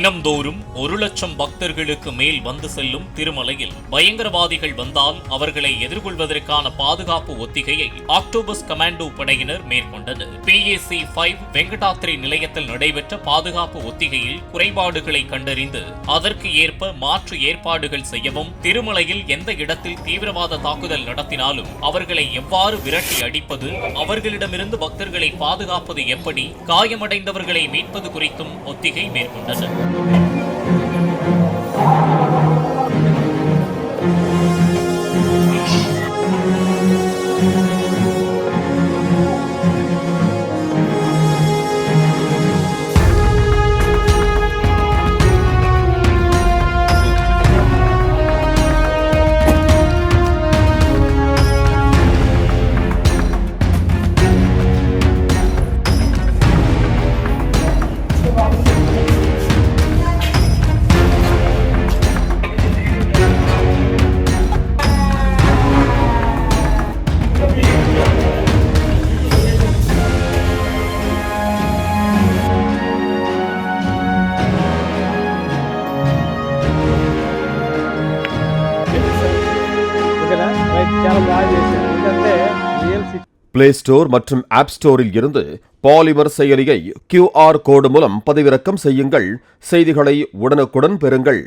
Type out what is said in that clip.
தினம்தோறும் 1,00,000 பக்தர்களுக்கு மேல் வந்து செல்லும் திருமலையில் பயங்கரவாதிகள் வந்தால் அவர்களை எதிர்கொள்வதற்கான பாதுகாப்பு ஒத்திகையை ஆக்டோபஸ் கமாண்டோ படையினர் மேற்கொண்டனர். PAC 5 வெங்கடாத்ரி நிலையத்தில் நடைபெற்ற பாதுகாப்பு ஒத்திகையில் குறைபாடுகளை கண்டறிந்து அதற்கு ஏற்ப மாற்று ஏற்பாடுகள் செய்யவும், திருமலையில் எந்த இடத்தில் தீவிரவாத தாக்குதல் நடத்தினாலும் அவர்களை எவ்வாறு விரட்டி அடிப்பது, அவர்களிடமிருந்து பக்தர்களை பாதுகாப்பது எப்படி, காயமடைந்தவர்களை மீட்பது குறித்தும் ஒத்திகை மேற்கொண்டனர். பிளே ஸ்டோர் மற்றும் ஆப் ஸ்டோரில் இருந்து பாலிமர் செயலியை QR கோடு மூலம் பதிவிறக்கம் செய்யுங்கள். செய்திகளை உடனுக்குடன் பெறுங்கள்.